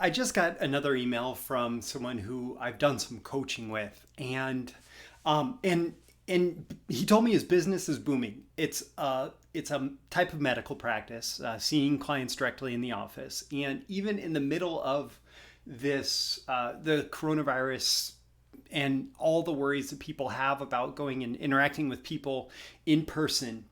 I just got another email from someone who I've done some coaching with, and he told me his business is booming. It's a type of medical practice, seeing clients directly in the office, and even in the middle of this, the coronavirus and all the worries that people have about going and interacting with people in person,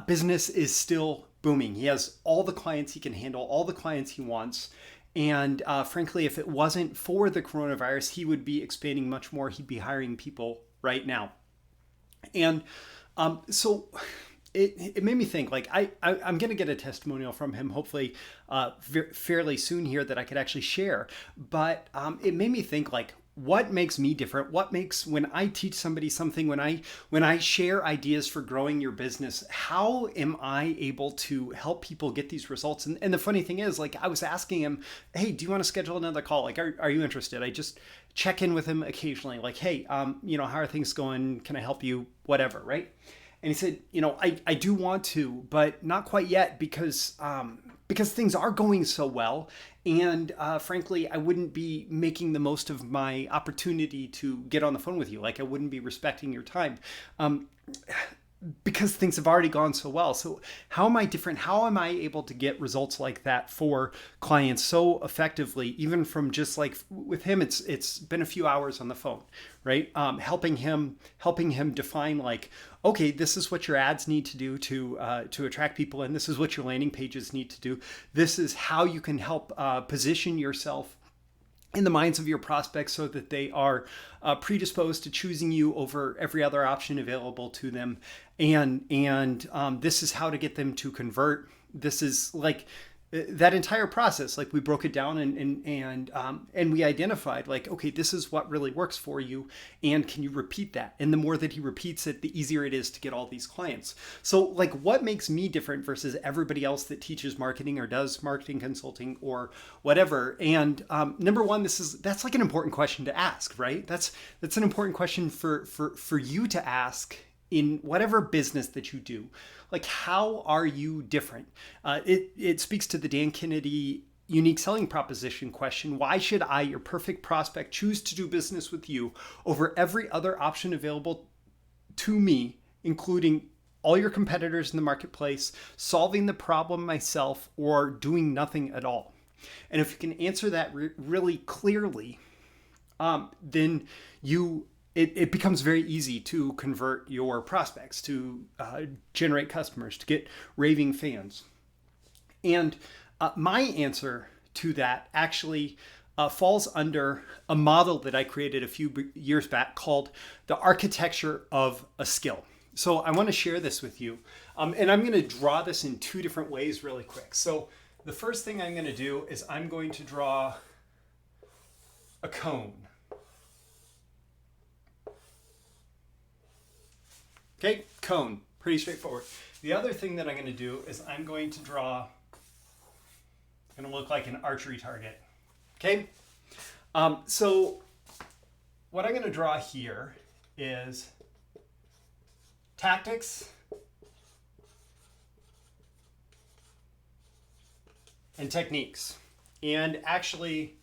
business is still booming. He has all the clients he can handle, all the clients he wants. And frankly, if it wasn't for the coronavirus, he would be expanding much more. He'd be hiring people right now. And so it made me think, like, I'm going to get a testimonial from him, hopefully fairly soon here, that I could actually share. But it made me think, like, what makes me different? What makes, when I teach somebody something, when I share ideas for growing your business, how am I able to help people get these results? And the funny thing is, like, I was asking him, hey, do you want to schedule another call? Like, are you interested? I just check in with him occasionally, like, hey, how are things going? Can I help you? Whatever, right? And he said, I do want to, but not quite yet, because things are going so well. And frankly, I wouldn't be making the most of my opportunity to get on the phone with you. Like, I wouldn't be respecting your time. Because things have already gone so well. So how am I different? How am I able to get results like that for clients so effectively? Even from just, like, with him, it's been a few hours on the phone, right? Helping him define, like, okay, this is what your ads need to do to attract people, and this is what your landing pages need to do. This is how you can help position yourself in the minds of your prospects so that they are predisposed to choosing you over every other option available to them. And this is how to get them to convert. This is, like, that entire process. Like, we broke it down and we identified, like, okay, this is what really works for you, and can you repeat that? And the more that he repeats it, the easier it is to get all these clients. So, like, what makes me different versus everybody else that teaches marketing or does marketing consulting or whatever? And number one, that's like an important question to ask, right? That's an important question for you to ask in whatever business that you do. Like, how are you different? It speaks to the Dan Kennedy unique selling proposition question. Why should I, your perfect prospect, choose to do business with you over every other option available to me, including all your competitors in the marketplace, solving the problem myself, or doing nothing at all? And if you can answer that really clearly, then it becomes very easy to convert your prospects, to generate customers, to get raving fans. And my answer to that actually falls under a model that I created a few years back called the architecture of a skill. So I want to share this with you. And I'm going to draw this in two different ways really quick. So the first thing I'm going to do is I'm going to draw a cone. Okay, cone, pretty straightforward. The other thing that I'm going to do is I'm going to draw, it's going to look like an archery target. Okay, so what I'm going to draw here is tactics and techniques. And actually,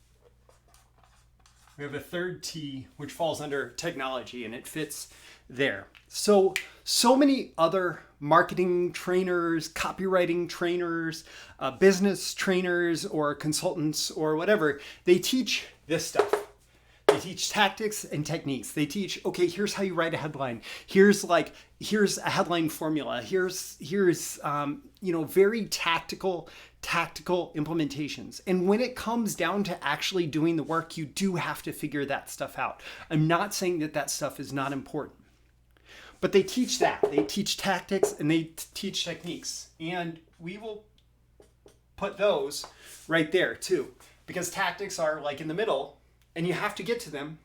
we have a third T, which falls under technology, and it fits there. So many other marketing trainers, copywriting trainers, business trainers, or consultants, or whatever, they teach this stuff. They teach tactics and techniques. They teach, okay, here's how you write a headline. Here's a headline formula. Here's very tactical implementations. And when it comes down to actually doing the work, you do have to figure that stuff out. I'm not saying that stuff is not important, but they teach that. They teach tactics and they teach techniques. And we will put those right there too, because tactics are, like, in the middle and you have to get to them.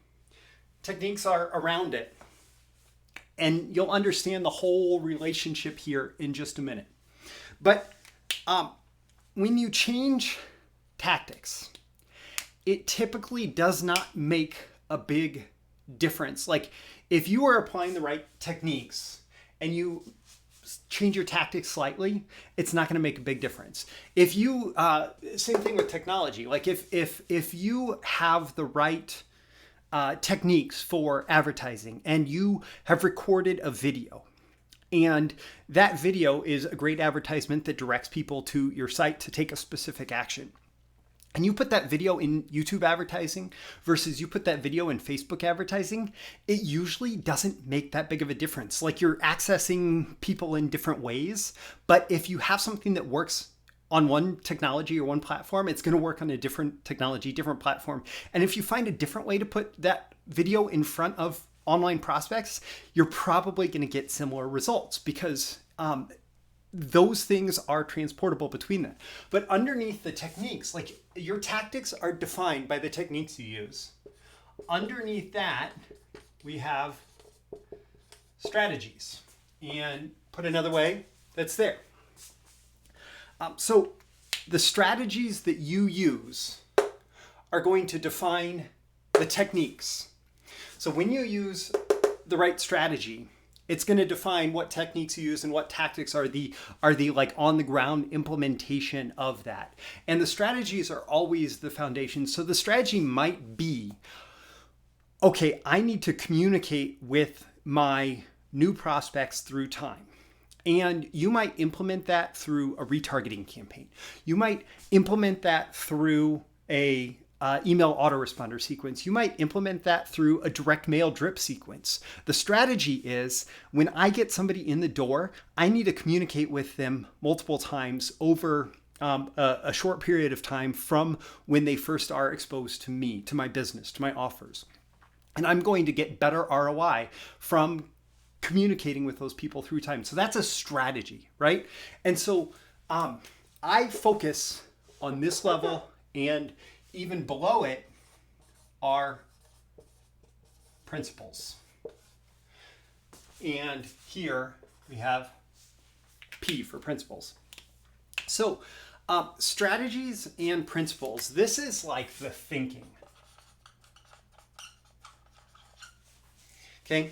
Techniques are around it. And you'll understand the whole relationship here in just a minute. But when you change tactics, it typically does not make a big difference. Like, if you are applying the right techniques and you change your tactics slightly, it's not going to make a big difference. If you, same thing with technology. Like if you have the right techniques for advertising and you have recorded a video, and that video is a great advertisement that directs people to your site to take a specific action, and you put that video in YouTube advertising versus you put that video in Facebook advertising, it usually doesn't make that big of a difference. Like, you're accessing people in different ways, but if you have something that works on one technology or one platform, it's going to work on a different technology, different platform. And if you find a different way to put that video in front of online prospects, you're probably going to get similar results, because those things are transportable between them. But underneath the techniques, like, your tactics are defined by the techniques you use. Underneath that, we have strategies. And put another way, that's there. So the strategies that you use are going to define the techniques. So when you use the right strategy, it's going to define what techniques you use and what tactics are the like on the ground implementation of that. And the strategies are always the foundation. So the strategy might be, okay, I need to communicate with my new prospects through time. And you might implement that through a retargeting campaign. You might implement that through a email autoresponder sequence. You might implement that through a direct mail drip sequence. The strategy is, when I get somebody in the door, I need to communicate with them multiple times over a short period of time from when they first are exposed to me, to my business, to my offers. And I'm going to get better ROI from communicating with those people through time. So that's a strategy, right? And so I focus on this level, and even below it are principles. And here we have P for principles. So strategies and principles, this is like the thinking. Okay.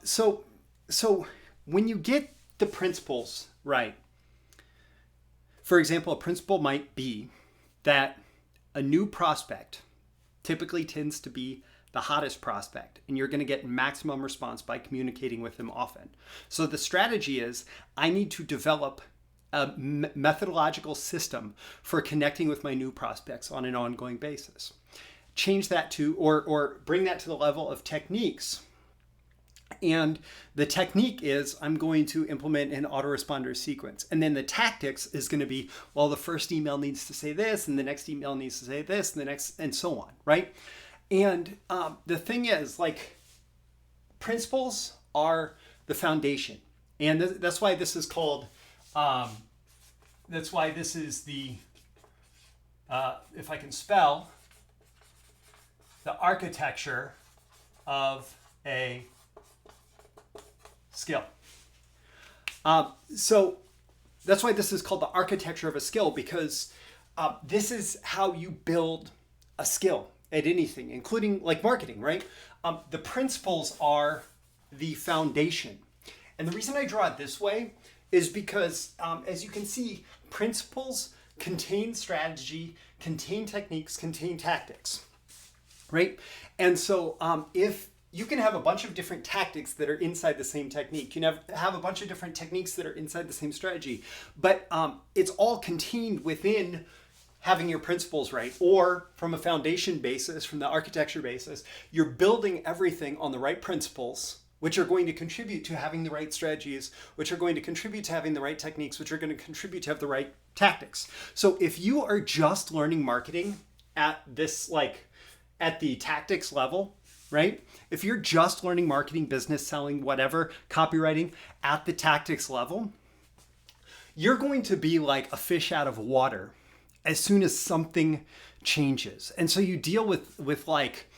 So when you get the principles right, for example, a principle might be that a new prospect typically tends to be the hottest prospect, and you're going to get maximum response by communicating with them often. So the strategy is, I need to develop a methodological system for connecting with my new prospects on an ongoing basis. Change that to, or bring that to the level of techniques. And the technique is, I'm going to implement an autoresponder sequence. And then the tactics is going to be, well, the first email needs to say this, and the next email needs to say this, and the next, and so on, right? And the thing is, like, principles are the foundation. And that's why this is called, that's why this is the, if I can spell, the architecture of a skill. So that's why this is called the architecture of a skill, because this is how you build a skill at anything, including like marketing, right? The principles are the foundation. And the reason I draw it this way is because, as you can see, principles contain strategy, contain techniques, contain tactics, right? And so if you can have a bunch of different tactics that are inside the same technique. You can have a bunch of different techniques that are inside the same strategy, but it's all contained within having your principles right. Or from a foundation basis, from the architecture basis, you're building everything on the right principles, which are going to contribute to having the right strategies, which are going to contribute to having the right techniques, which are going to contribute to have the right tactics. So if you are just learning marketing at this, like at the tactics level, right? If you're just learning marketing, business, selling, whatever, copywriting at the tactics level, you're going to be like a fish out of water as soon as something changes. And so you deal with like,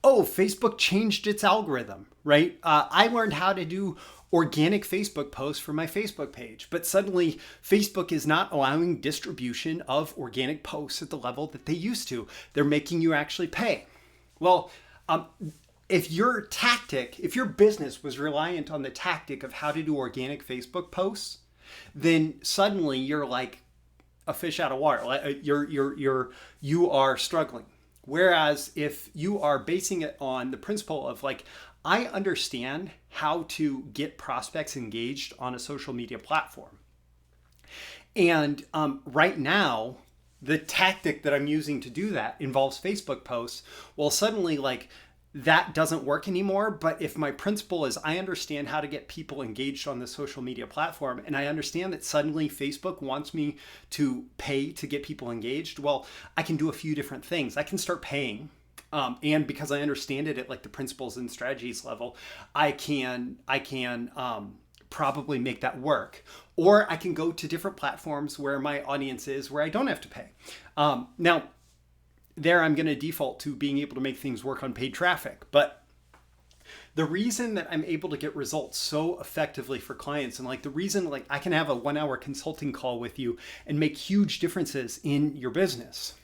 oh, Facebook changed its algorithm, right? I learned how to do organic Facebook posts for my Facebook page, but suddenly Facebook is not allowing distribution of organic posts at the level that they used to. They're making you actually pay. Well, if your business was reliant on the tactic of how to do organic Facebook posts, then suddenly you're like a fish out of water. Like you are struggling. Whereas if you are basing it on the principle of like, I understand how to get prospects engaged on a social media platform. And right now, the tactic that I'm using to do that involves Facebook posts. Well, suddenly like that doesn't work anymore. But if my principle is I understand how to get people engaged on the social media platform, and I understand that suddenly Facebook wants me to pay to get people engaged, well, I can do a few different things. I can start paying. And because I understand it at like the principles and strategies level, I can probably make that work. Or I can go to different platforms where my audience is, where I don't have to pay. Now, there I'm going to default to being able to make things work on paid traffic. But the reason that I'm able to get results so effectively for clients, and like the reason like I can have a 1-hour consulting call with you and make huge differences in your business,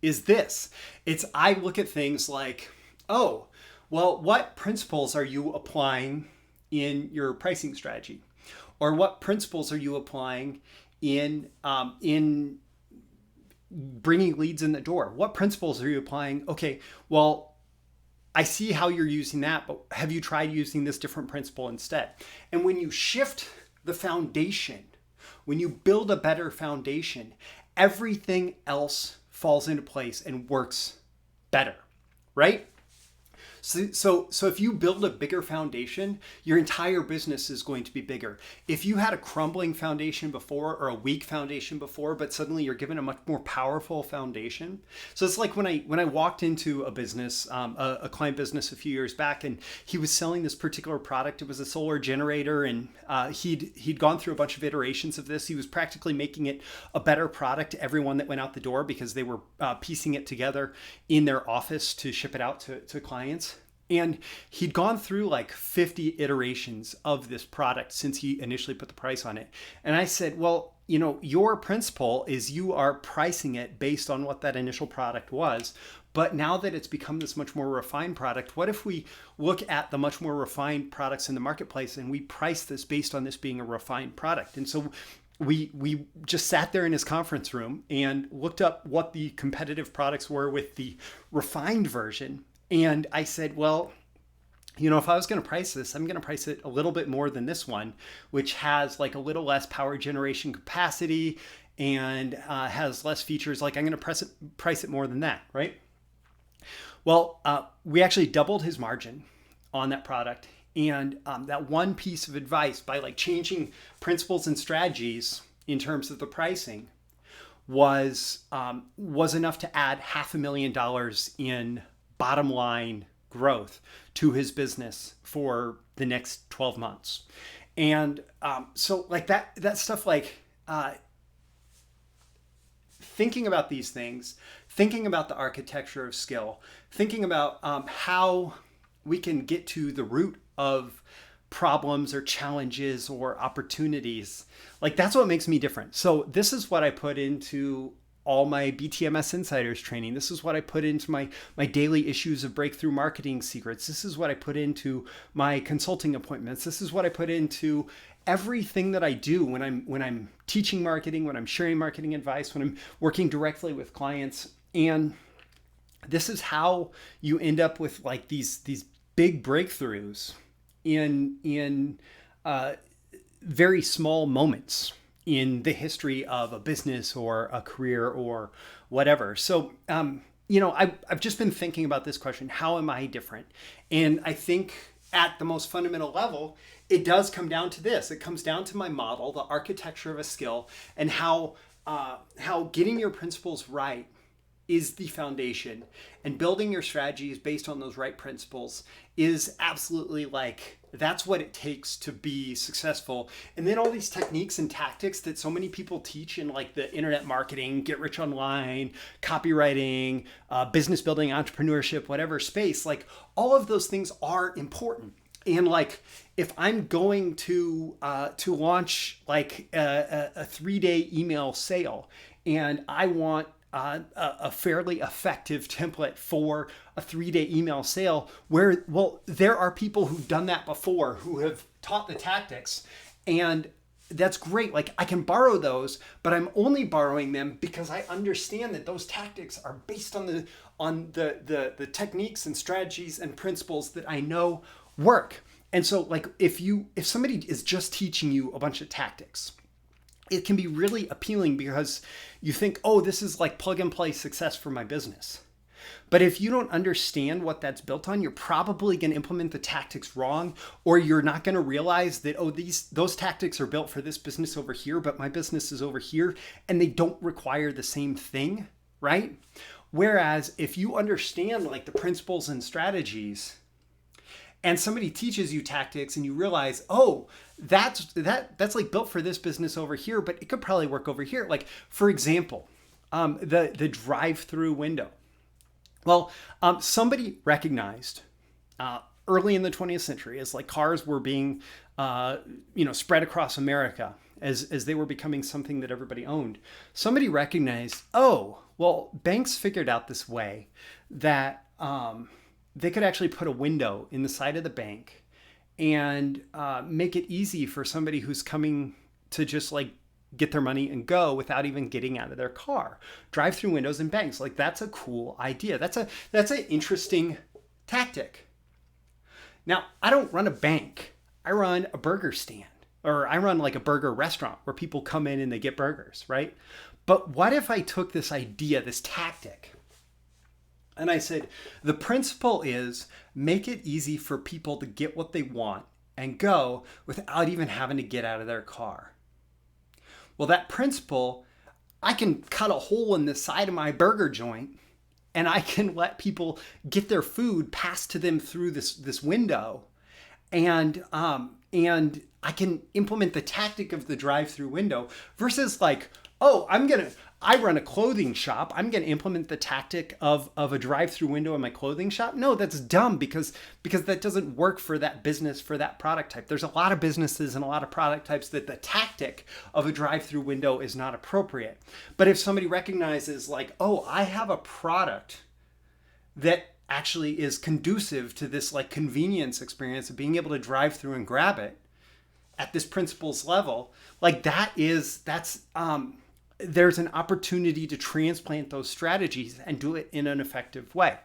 is this. It's I look at things like, oh, well, what principles are you applying in your pricing strategy? Or what principles are you applying in bringing leads in the door? What principles are you applying? Okay, well, I see how you're using that, but have you tried using this different principle instead? And when you shift the foundation, when you build a better foundation, everything else falls into place and works better, right? So if you build a bigger foundation, your entire business is going to be bigger. If you had a crumbling foundation before or a weak foundation before, but suddenly you're given a much more powerful foundation. So it's like when I walked into a business, a client business a few years back, and he was selling this particular product. It was a solar generator, and he'd gone through a bunch of iterations of this. He was practically making it a better product to everyone that went out the door because they were piecing it together in their office to ship it out to clients. And he'd gone through like 50 iterations of this product since he initially put the price on it. And I said, well, your principle is you are pricing it based on what that initial product was. But now that it's become this much more refined product, what if we look at the much more refined products in the marketplace and we price this based on this being a refined product? And so we just sat there in his conference room and looked up what the competitive products were with the refined version. And I said, well, if I was going to price this, I'm going to price it a little bit more than this one, which has like a little less power generation capacity and has less features. Like I'm going to price it more than that, right? Well, we actually doubled his margin on that product. And that one piece of advice, by like changing principles and strategies in terms of the pricing, was enough to add $500,000 in bottom line growth to his business for the next 12 months. And so like that stuff, like thinking about these things, thinking about the architecture of skill, thinking about how we can get to the root of problems or challenges or opportunities, like that's what makes me different. So this is what I put into all my BTMSinsiders training. This is what I put into my daily issues of breakthrough marketing secrets. This is what I put into my consulting appointments. This is what I put into everything that I do when I'm teaching marketing, when I'm sharing marketing advice, when I'm working directly with clients. And this is how you end up with like these big breakthroughs in very small moments in the history of a business or a career or whatever. So, I've just been thinking about this question, how am I different? And I think at the most fundamental level, it does come down to this. It comes down to my model, the architecture of a skill, and how getting your principles right is the foundation, and building your strategies based on those right principles is absolutely like, that's what it takes to be successful. And then all these techniques and tactics that so many people teach in like the internet marketing, get rich online, copywriting, business building, entrepreneurship, whatever space, like all of those things are important. And like, if I'm going to launch like a 3-day email sale, and I want a fairly effective template for a 3-day email sale where, well, there are people who've done that before who have taught the tactics, and that's great. Like, I can borrow those, but I'm only borrowing them because I understand that those tactics are based on the techniques and strategies and principles that I know work. And so, like, if somebody is just teaching you a bunch of tactics, it can be really appealing because you think, oh, this is like plug and play success for my business. But if you don't understand what that's built on, you're probably going to implement the tactics wrong, or you're not going to realize that, oh, those tactics are built for this business over here, but my business is over here, and they don't require the same thing, right? Whereas if you understand like the principles and strategies, and somebody teaches you tactics and you realize, oh, that's like built for this business over here, but it could probably work over here. Like, for example, the drive-through window. Well, somebody recognized early in the 20th century, as like cars were being spread across America, as they were becoming something that everybody owned, somebody recognized, oh, well, banks figured out this way that they could actually put a window in the side of the bank and make it easy for somebody who's coming to just like get their money and go without even getting out of their car. Drive-through windows in banks, like that's a cool idea. That's an interesting tactic. Now, I don't run a bank. I run a burger stand, or I run like a burger restaurant where people come in and they get burgers, right? But what if I took this idea, this tactic, and I said, the principle is make it easy for people to get what they want and go without even having to get out of their car. Well, that principle, I can cut a hole in the side of my burger joint and I can let people get their food passed to them through this window. And I can implement the tactic of the drive-through window versus like, oh, I run a clothing shop. I'm going to implement the tactic of a drive-through window in my clothing shop. No, that's dumb because that doesn't work for that business, for that product type. There's a lot of businesses and a lot of product types that the tactic of a drive-through window is not appropriate. But if somebody recognizes like, oh, I have a product that actually is conducive to this like convenience experience of being able to drive through and grab it at this principles level, like there's an opportunity to transplant those strategies and do it in an effective way.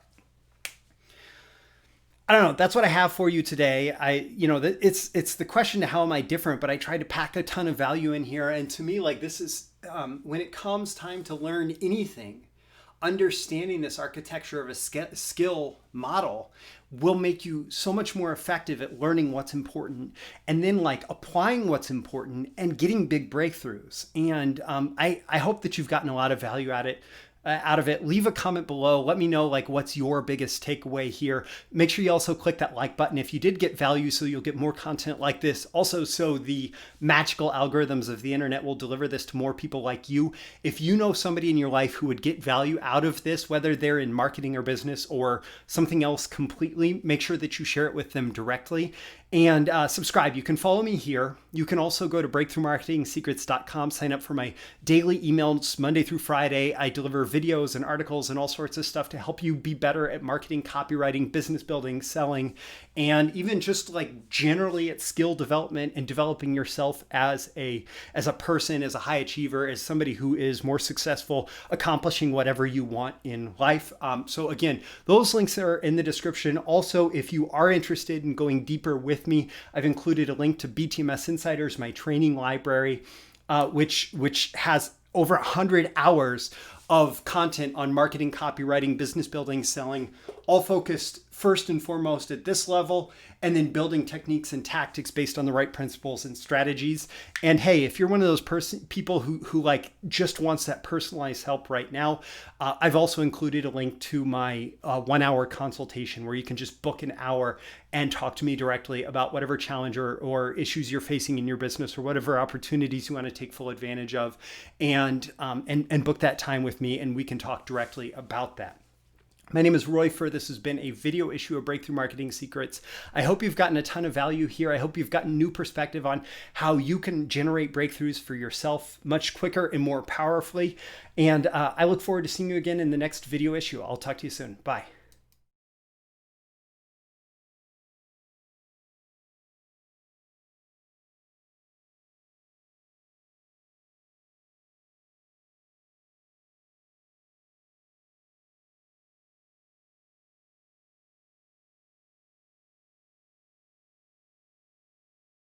I don't know. That's what I have for you today. It's the question to how am I different, but I tried to pack a ton of value in here. And to me, like this is, when it comes time to learn anything, understanding this architecture of a skill model will make you so much more effective at learning what's important and then like applying what's important and getting big breakthroughs. And I hope that you've gotten a lot of value out of it. Leave a comment below. Let me know like what's your biggest takeaway here. Make sure you also click that like button if you did get value so you'll get more content like this. Also, so the magical algorithms of the internet will deliver this to more people like you. If you know somebody in your life who would get value out of this, whether they're in marketing or business or something else completely, make sure that you share it with them directly. And subscribe. You can follow me here. You can also go to breakthroughmarketingsecrets.com, sign up for my daily emails Monday through Friday. I deliver videos and articles and all sorts of stuff to help you be better at marketing, copywriting, business building, selling, and even just like generally at skill development and developing yourself as a person, as a high achiever, as somebody who is more successful, accomplishing whatever you want in life. So again, those links are in the description. Also, if you are interested in going deeper with me, I've included a link to BTMSinsiders, my training library, which has over 100 hours of content on marketing, copywriting, business building, selling, all focused first and foremost at this level, and then building techniques and tactics based on the right principles and strategies. And hey, if you're one of those people who like just wants that personalized help right now, I've also included a link to my 1-hour consultation where you can just book an hour and talk to me directly about whatever challenge or issues you're facing in your business or whatever opportunities you want to take full advantage of, and book that time with me and we can talk directly about that. My name is Roy Furr. This has been a video issue of Breakthrough Marketing Secrets. I hope you've gotten a ton of value here. I hope you've gotten new perspective on how you can generate breakthroughs for yourself much quicker and more powerfully. And I look forward to seeing you again in the next video issue. I'll talk to you soon. Bye.